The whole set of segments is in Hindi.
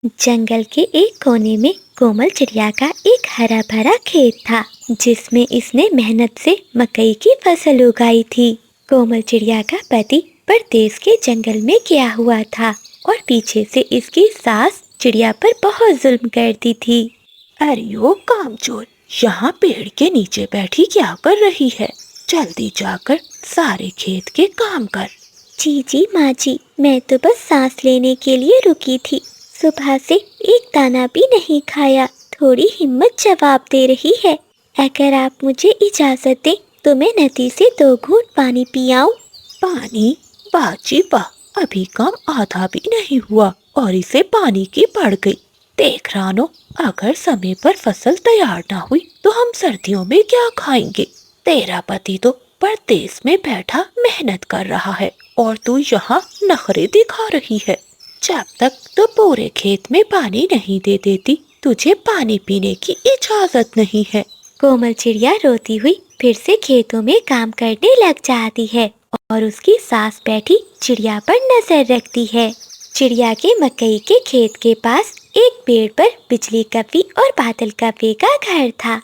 जंगल के एक कोने में कोमल चिड़िया का एक हरा भरा खेत था, जिसमें इसने मेहनत से मकई की फसल उगाई थी। कोमल चिड़िया का पति परदेस के जंगल में गया हुआ था और पीछे से इसकी सास चिड़िया पर बहुत जुल्म करती थी। अरे ओ कामचोर, यहाँ पेड़ के नीचे बैठी क्या कर रही है? जल्दी जाकर सारे खेत के काम कर। जी जी माँ जी, मैं तो बस सांस लेने के लिए रुकी थी। सुबह से एक दाना भी नहीं खाया। थोड़ी हिम्मत जवाब दे रही है। अगर आप मुझे इजाजत दें तो मैं नदी से 2 घूंट पानी पी आऊं। पानी? बाजी वाह, अभी काम आधा भी नहीं हुआ और इसे पानी की पड़ गई। देख रानो, अगर समय पर फसल तैयार ना हुई तो हम सर्दियों में क्या खाएंगे? तेरा पति तो परदेस में बैठा मेहनत कर रहा है और तू यहाँ नखरे दिखा रही है। जब तक तो पूरे खेत में पानी नहीं दे देती, तुझे पानी पीने की इजाजत नहीं है। कोमल चिड़िया रोती हुई फिर से खेतों में काम करने लग जाती है और उसकी सास बैठी चिड़िया पर नजर रखती है। चिड़िया के मकई के खेत के पास एक पेड़ पर बिजली कव्वी और बादल कव्वे का घर था।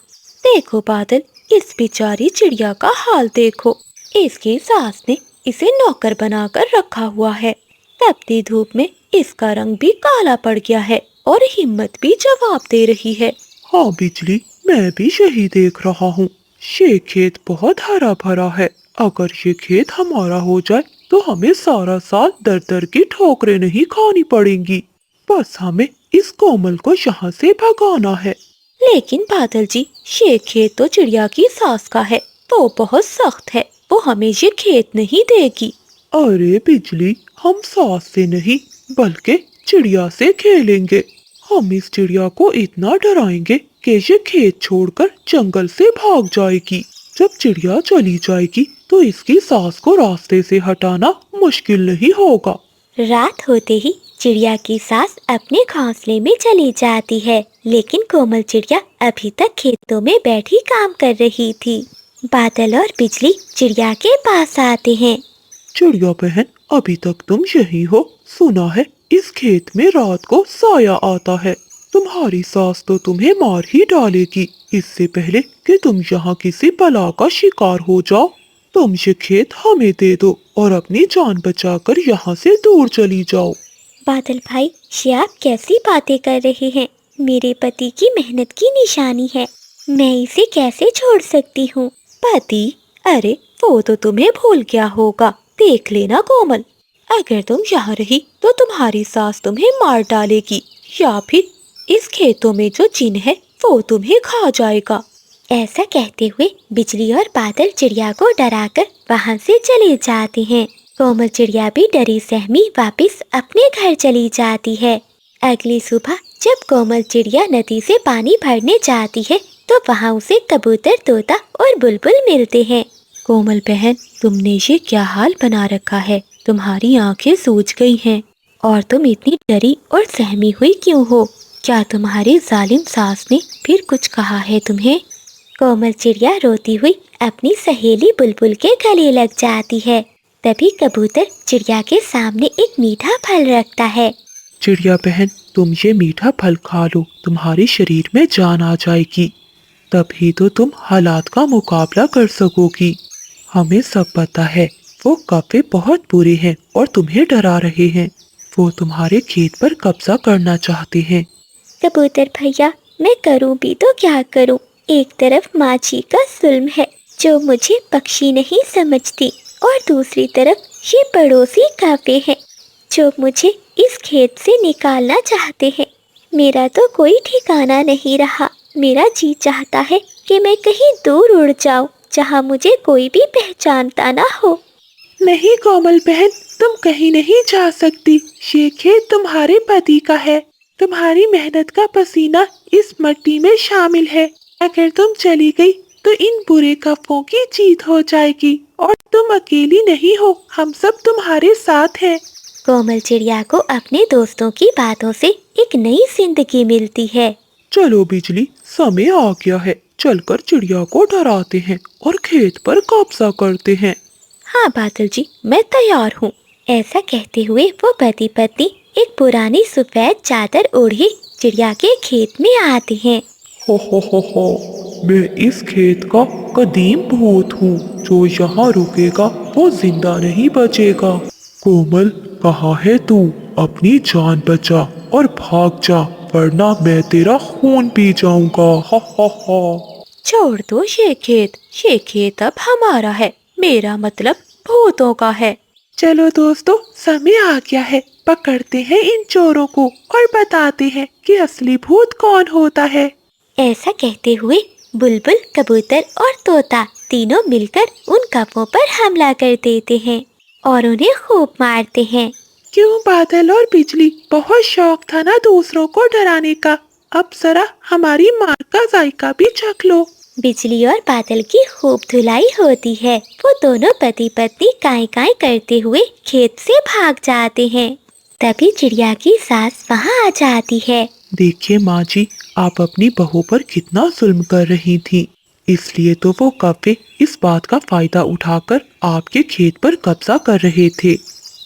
देखो बादल, इस बेचारी चिड़िया का हाल देखो। इसकी सास ने इसे नौकर बनाकर रखा हुआ है। तपती धूप में इसका रंग भी काला पड़ गया है और हिम्मत भी जवाब दे रही है। हाँ बिजली, मैं भी यही देख रहा हूँ। ये खेत बहुत हरा भरा है। अगर ये खेत हमारा हो जाए तो हमें सारा साल दर दर की ठोकरें नहीं खानी पड़ेंगी। बस हमें इस कोमल को यहाँ से भगाना है। लेकिन बादल जी, ये खेत तो चिड़िया की सास का है। वो बहुत सख्त है, वो हमें ये खेत नहीं देगी। अरे बिजली, हम सास से नहीं बल्कि चिड़िया से खेलेंगे। हम इस चिड़िया को इतना डराएंगे कि ये खेत छोड़कर जंगल से भाग जाएगी। जब चिड़िया चली जाएगी तो इसकी सास को रास्ते से हटाना मुश्किल नहीं होगा। रात होते ही चिड़िया की सास अपने घोंसले में चली जाती है, लेकिन कोमल चिड़िया अभी तक खेतों में बैठी काम कर रही थी। बादल और बिजली चिड़िया के पास आते हैं। चिड़िया बहन, अभी तक तुम यही हो? सुना है इस खेत में रात को साया आता है। तुम्हारी सास तो तुम्हें मार ही डालेगी इससे पहले कि तुम यहाँ किसी बला का शिकार हो जाओ। तुम ये खेत हमें दे दो और अपनी जान बचाकर यहाँ से दूर चली जाओ। बादल भाई, ये आप कैसी बातें कर रहे हैं? मेरे पति की मेहनत की निशानी है, मैं इसे कैसे छोड़ सकती हूँ? पति? अरे वो तो तुम्हें भूल गया होगा। देख लेना कोमल, अगर तुम यहाँ रही तो तुम्हारी सास तुम्हें मार डालेगी या फिर इस खेतों में जो जिन है वो तुम्हें खा जाएगा। ऐसा कहते हुए बिजली और बादल चिड़िया को डराकर वहाँ से चले जाते हैं। कोमल चिड़िया भी डरी सहमी वापस अपने घर चली जाती है। अगली सुबह जब कोमल चिड़िया नदी से पानी भरने जाती है तो वहाँ उसे कबूतर, तोता और बुलबुल मिलते हैं। कोमल बहन, तुमने ये क्या हाल बना रखा है? तुम्हारी आंखें सूज गई हैं और तुम इतनी डरी और सहमी हुई क्यों हो? क्या तुम्हारी जालिम सास ने फिर कुछ कहा है तुम्हें? कोमल चिड़िया रोती हुई अपनी सहेली बुलबुल के गले लग जाती है। तभी कबूतर चिड़िया के सामने एक मीठा फल रखता है। चिड़िया बहन, तुम ये मीठा फल खा लो, तुम्हारे शरीर में जान आ जाएगी। तभी तो तुम हालात का मुकाबला कर सकोगी। हमें सब पता है, वो कव्वे बहुत बुरे हैं और तुम्हें डरा रहे हैं। वो तुम्हारे खेत पर कब्जा करना चाहते हैं। कबूतर भैया, मैं करूं भी तो क्या करूं? एक तरफ माँ जी का जुल्म है जो मुझे पक्षी नहीं समझती, और दूसरी तरफ ये पड़ोसी कव्वे हैं जो मुझे इस खेत से निकालना चाहते हैं। मेरा तो कोई ठिकाना नहीं रहा। मेरा जी चाहता है कि मैं कहीं दूर उड़ जाऊं, जहां मुझे कोई भी पहचानता ना हो। नहीं कोमल बहन, तुम कहीं नहीं जा सकती। ये खेत तुम्हारे पति का है। तुम्हारी मेहनत का पसीना इस मिट्टी में शामिल है। अगर तुम चली गई तो इन बुरे कव्वों की जीत हो जाएगी और तुम अकेली नहीं हो, हम सब तुम्हारे साथ हैं। कोमल चिड़िया को अपने दोस्तों की बातों से एक नई जिंदगी मिलती है। चलो बिजली, समय आ गया है। चलकर चिड़िया को डराते हैं और खेत पर कब्जा करते हैं। हाँ बादल जी, मैं तैयार हूँ। ऐसा कहते हुए वो पति पत्नी एक पुरानी सफेद चादर ओढ़े चिड़िया के खेत में आते हैं। हो, मैं इस खेत का कदीम भूत हूँ। जो यहाँ रुकेगा वो जिंदा नहीं बचेगा। कोमल, कहाँ है तू? अपनी जान बचा और भाग जा, वरना मैं तेरा खून पी जाऊंगा। हा। छोड़ दो ये खेत अब हमारा है, मेरा मतलब भूतों का है। चलो दोस्तों, समय आ गया है। पकड़ते हैं इन चोरों को और बताते हैं कि असली भूत कौन होता है। ऐसा कहते हुए बुलबुल, कबूतर और तोता तीनों मिलकर उन कौवों पर हमला कर देते हैं और उन्हें खूब मारते हैं। क्यों बादल और बिजली, बहुत शौक था ना दूसरों को डराने का। अब जरा हमारी मार का जायका भी चख लो। बिजली और बादल की खूब धुलाई होती है। वो दोनों पति पत्नी काई काई करते हुए खेत से भाग जाते हैं। तभी चिड़िया की सास वहाँ आ जाती है। देखिए माँ जी, आप अपनी बहू पर कितना जुल्म कर रही थी। इसलिए तो वो कौवे इस बात का फायदा उठाकर आपके खेत पर कब्जा कर रहे थे।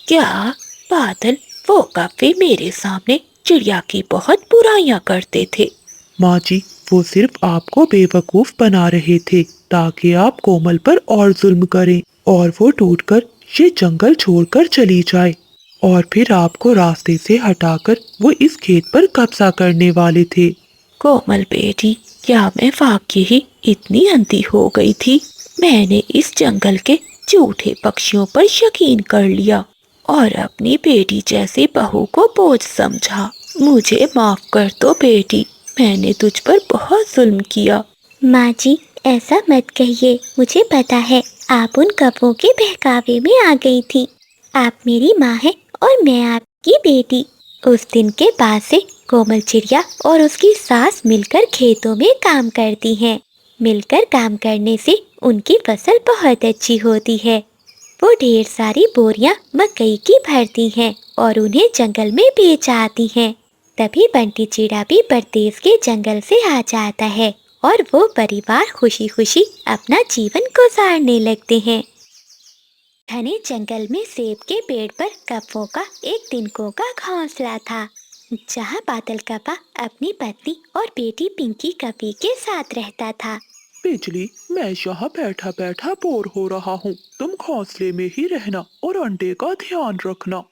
क्या बादल, वो कौवे मेरे सामने चिड़िया की बहुत बुराइयां करते थे। माँ जी, वो सिर्फ आपको बेवकूफ बना रहे थे ताकि आप कोमल पर और जुल्म करें और वो टूटकर ये जंगल छोड़कर चली जाए, और फिर आपको रास्ते से हटाकर वो इस खेत पर कब्जा करने वाले थे। कोमल बेटी, क्या मैं वाकई ही इतनी अंधी हो गई थी? मैंने इस जंगल के झूठे पक्षियों पर यकीन कर लिया और अपनी बेटी जैसी बहू को बोझ समझा। मुझे माफ कर दो बेटी, मैंने तुझ पर बहुत जुल्म किया। माँ जी, ऐसा मत कहिए। मुझे पता है आप उन कौवों के बहकावे में आ गई थी। आप मेरी माँ हैं और मैं आपकी बेटी। उस दिन के बाद से कोमल चिड़िया और उसकी सास मिलकर खेतों में काम करती हैं। मिलकर काम करने से उनकी फसल बहुत अच्छी होती है। वो ढेर सारी बोरियां मकई की भरती हैं और उन्हें जंगल में बेच आती हैं। तभी बंटी चिड़ा भी परदेस के जंगल से आ जाता है और वो परिवार खुशी खुशी अपना जीवन गुजारने लगते हैं। घने जंगल में सेब के पेड़ पर कौवों का एक तिनकों का घोंसला था, जहाँ बादल कौवा अपनी पत्नी और बेटी पिंकी कौवी के साथ रहता था। बिजली, मैं यहाँ बैठा बैठा बोर हो रहा हूँ। तुम घोंसले में ही रहना और अंडे का ध्यान रखना।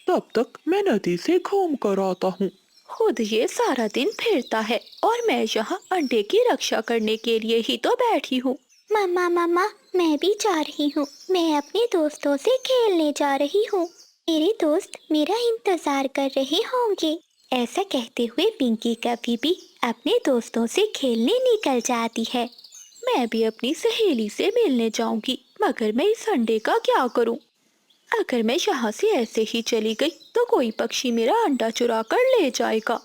तब तक मैं नदी से घूम कर आता हूँ। खुद ये सारा दिन फिरता है और मैं यहाँ अंडे की रक्षा करने के लिए ही तो बैठी हूँ। मम्मा मम्मा, मैं भी जा रही हूँ। मैं अपने दोस्तों से खेलने जा रही हूँ। मेरे दोस्त मेरा इंतजार कर रहे होंगे। ऐसा कहते हुए पिंकी कभी भी अपने दोस्तों से खेलने निकल जाती है। मैं भी अपनी सहेली से मिलने जाऊंगी, मगर मैं इस अंडे का क्या करूं? अगर मैं यहाँ से ऐसे ही चली गई तो कोई पक्षी मेरा अंडा चुरा कर ले जाएगा।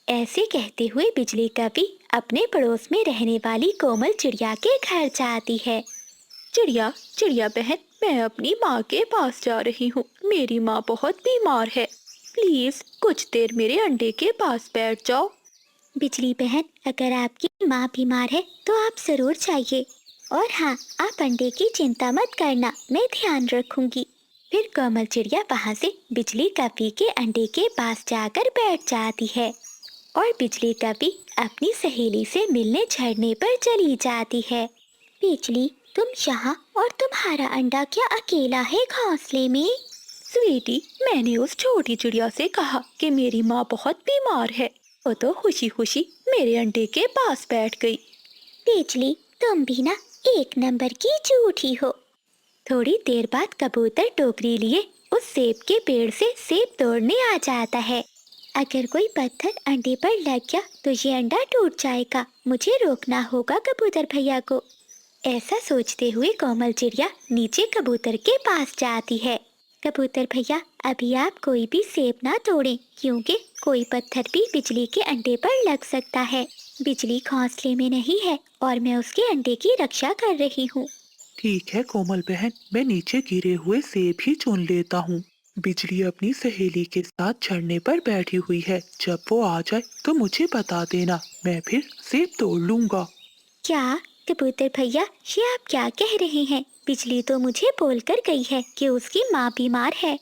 ऐसे कहते हुए बिजली कभी अपने पड़ोस में रहने वाली कोमल चिड़िया के घर जाती है। चिड़िया चिड़िया बहन, मैं अपनी माँ के पास जा रही हूँ। मेरी माँ बहुत बीमार है, प्लीज कुछ देर मेरे अंडे के पास बैठ जाओ। बिजली बहन, अगर आपकी माँ बीमार है तो आप जरूर जाइए। और हाँ, आप अंडे की चिंता मत करना, मैं ध्यान रखूंगी। फिर कोमल चिड़िया वहाँ से बिजली कभी के अंडे के पास जाकर बैठ जाती है और बिजली कभी अपनी सहेली से मिलने झरने पर चली जाती है। बिजली, तुम यहाँ और तुम्हारा अंडा क्या अकेला है घोंसले में? स्वीटी, मैंने उस छोटी चिड़िया से कहा कि मेरी माँ बहुत बीमार है। वो तो खुशी खुशी मेरे अंडे के पास बैठ गई। बिजली, तुम भी ना एक नंबर की झूठी हो। थोड़ी देर बाद कबूतर टोकरी लिए उस सेब के पेड़ से सेब तोड़ने आ जाता है। अगर कोई पत्थर अंडे पर लग गया तो ये अंडा टूट जाएगा। मुझे रोकना होगा कबूतर भैया को। ऐसा सोचते हुए कोमल चिड़िया नीचे कबूतर के पास जाती है। कबूतर भैया, अभी आप कोई भी सेब ना तोड़ें, क्योंकि कोई पत्थर भी बिजली के अंडे पर लग सकता है। बिजली घोंसले में नहीं है और मैं उसके अंडे की रक्षा कर रही हूँ। ठीक है कोमल बहन, मैं नीचे गिरे हुए सेब ही चुन लेता हूँ। बिजली अपनी सहेली के साथ झरने पर बैठी हुई है। जब वो आ जाए तो मुझे बता देना, मैं फिर सेब तोड़ लूंगा। क्या कबूतर भैया, ये आप क्या कह रहे हैं? बिजली तो मुझे बोलकर गई है कि उसकी माँ बीमार है।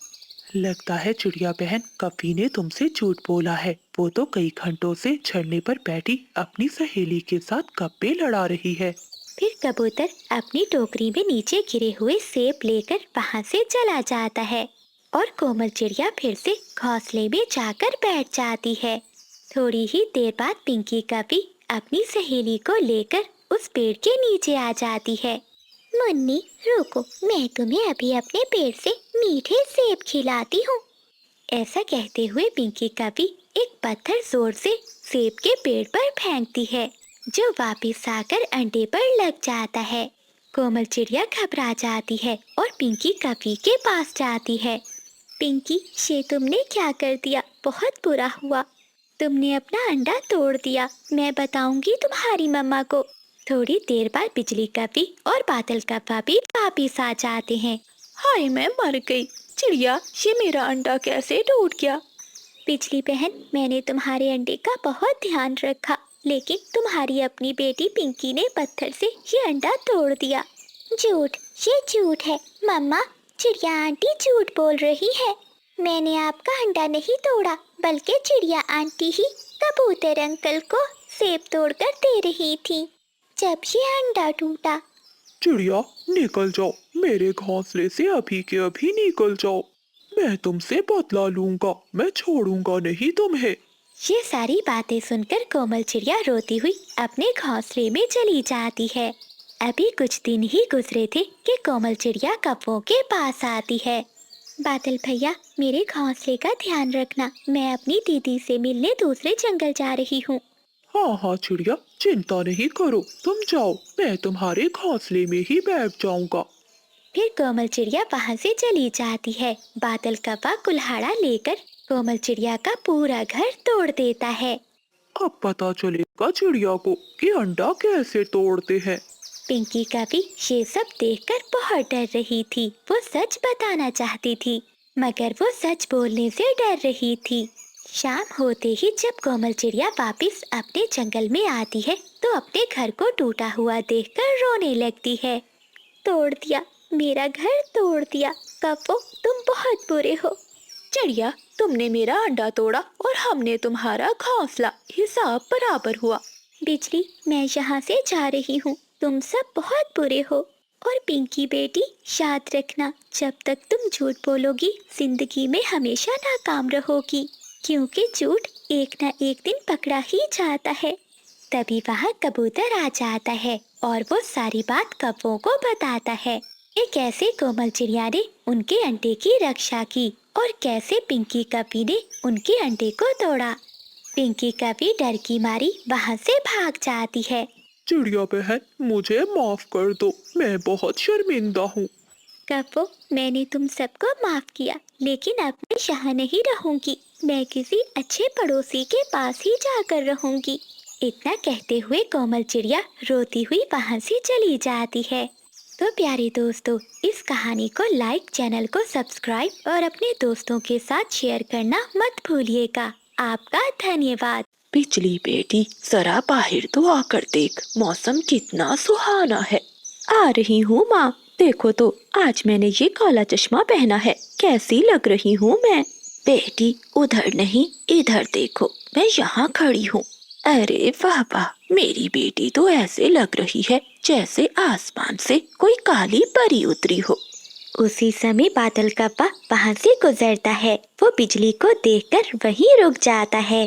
लगता है चिड़िया बहन कभी ने तुमसे झूठ बोला है। वो तो कई घंटों से झरने पर बैठी अपनी सहेली के साथ गप्पे लड़ा रही है। फिर कबूतर अपनी टोकरी में नीचे गिरे हुए सेब लेकर वहां से चला जाता है और कोमल चिड़िया फिर से घोंसले में जाकर बैठ जाती है। थोड़ी ही देर बाद पिंकी कभी अपनी सहेली को लेकर उस पेड़ के नीचे आ जाती है। मुन्नी रुको, मैं तुम्हें अभी अपने पेड़ से मीठे सेब खिलाती हूँ। ऐसा कहते हुए पिंकी कभी एक पत्थर जोर से सेब के पेड़ पर फेंकती है, जो वापस आकर अंडे पर लग जाता है। कोमल चिड़िया घबरा जाती है और पिंकी कभी के पास जाती है। पिंकी, ये तुमने क्या कर दिया? बहुत बुरा हुआ। तुमने अपना अंडा तोड़ दिया। मैं बताऊंगी तुम्हारी मम्मा को। थोड़ी देर बाद बिजली कभी और बादल कव्वा भी वापिस आ जाते हैं। हाय, मैं मर गई। चिड़िया, ये मेरा अंडा कैसे टूट गया? बिजली बहन, मैंने तुम्हारे अंडे का बहुत ध्यान रखा, लेकिन तुम्हारी अपनी बेटी पिंकी ने पत्थर से ये अंडा तोड़ दिया। झूठ, ये झूठ है मम्मा। चिड़िया आंटी झूठ बोल रही है। मैंने आपका अंडा नहीं तोड़ा, बल्कि चिड़िया आंटी ही कबूतर अंकल को सेब तोड़कर दे रही थी। जब ये अंडा टूटा। चिड़िया निकल जाओ, मेरे घोंसले से अभी के अभी निकल जाओ। मैं तुमसे बदला लूंगा, मैं छोड़ूंगा नहीं तुम्हें। ये सारी बातें सुनकर कोमल चिड़िया रोती हुई अपने घोंसले में चली जाती है। अभी कुछ दिन ही गुजरे थे कि कोमल चिड़िया कौवों के पास आती है। बादल भैया, मेरे घोंसले का ध्यान रखना। मैं अपनी दीदी से मिलने दूसरे जंगल जा रही हूँ। हाँ हाँ चिड़िया, चिंता नहीं करो, तुम जाओ, मैं तुम्हारे घोंसले में ही बैठ जाऊंगा। फिर कोमल चिड़िया वहाँ से चली जाती है। बादल कौवा कुल्हाड़ा लेकर कोमल चिड़िया का पूरा घर तोड़ देता है। अब पता चलेगा चिड़िया को कि अंडा कैसे तोड़ते हैं। पिंकी कभी ये सब देखकर बहुत डर रही थी। वो सच बताना चाहती थी, मगर वो सच बोलने से डर रही थी। शाम होते ही जब कोमल चिड़िया वापस अपने जंगल में आती है, तो अपने घर को टूटा हुआ देखकर रोने लगती है। तोड़ दिया, मेरा घर तोड़ दिया। कव्वो, तुम बहुत बुरे हो। चिड़िया, तुमने मेरा अंडा तोड़ा और हमने तुम्हारा घोंसला, हिसाब बराबर हुआ। बिजली, मैं यहाँ से जा रही हूँ। तुम सब बहुत बुरे हो। और पिंकी बेटी, याद रखना, जब तक तुम झूठ बोलोगी जिंदगी में हमेशा नाकाम रहोगी, क्योंकि झूठ एक ना एक दिन पकड़ा ही जाता है। तभी वहाँ कबूतर आ जाता है और वो सारी बात कौवों को बताता है कि कैसे कोमल चिड़िया ने उनके अंडे की रक्षा की और कैसे पिंकी कभी ने उनके अंडे को तोड़ा। पिंकी कभी डर की मारी वहाँ से भाग जाती है। चिड़िया बहन, मुझे माफ कर दो, मैं बहुत शर्मिंदा हूँ। कव्वो, मैंने तुम सबको माफ किया, लेकिन अब मैं यहाँ नहीं रहूंगी। मैं किसी अच्छे पड़ोसी के पास ही जाकर रहूंगी। इतना कहते हुए कोमल चिड़िया रोती हुई वहाँ से चली जाती है। तो प्यारे दोस्तों, इस कहानी को लाइक, चैनल को सब्सक्राइब और अपने दोस्तों के साथ शेयर करना मत भूलिएगा। आपका धन्यवाद। बिजली बेटी, जरा बाहर तो आकर देख, मौसम कितना सुहाना है। आ रही हूँ माँ, देखो तो आज मैंने ये काला चश्मा पहना है, कैसी लग रही हूँ मैं। बेटी, उधर नहीं इधर देखो, मैं यहाँ खड़ी हूँ। अरे वाह वाह, मेरी बेटी तो ऐसे लग रही है जैसे आसमान से कोई काली परी उतरी हो। उसी समय बादल कव्वा वहाँ से गुजरता है। वो बिजली को देखकर वहीं रुक जाता है।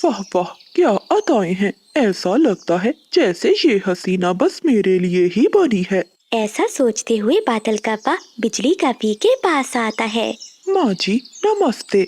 वाह वाह, क्या अदाएं हैं। ऐसा लगता है जैसे ये हसीना बस मेरे लिए ही बनी है। ऐसा सोचते हुए बादल कव्वा बिजली कभी के पास आता है। माँ जी नमस्ते।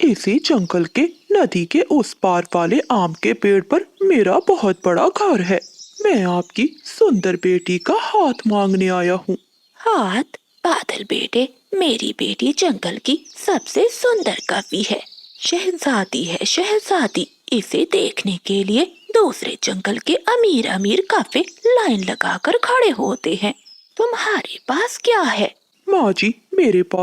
इसी जंगल के नदी के उस पार वाले आम के पेड़ पर मेरा बहुत बड़ा घर है। मैं आपकी सुंदर बेटी का हाथ मांगने आया हूँ। हाथ? बादल बेटे, मेरी बेटी जंगल की सबसे सुंदर कवि है, शहजादी है शहजादी। इसे देखने के लिए दूसरे जंगल के अमीर अमीर काफे लाइन लगाकर खड़े होते हैं। तुम्हारे पास क्या है? माँ जी, मेरे पास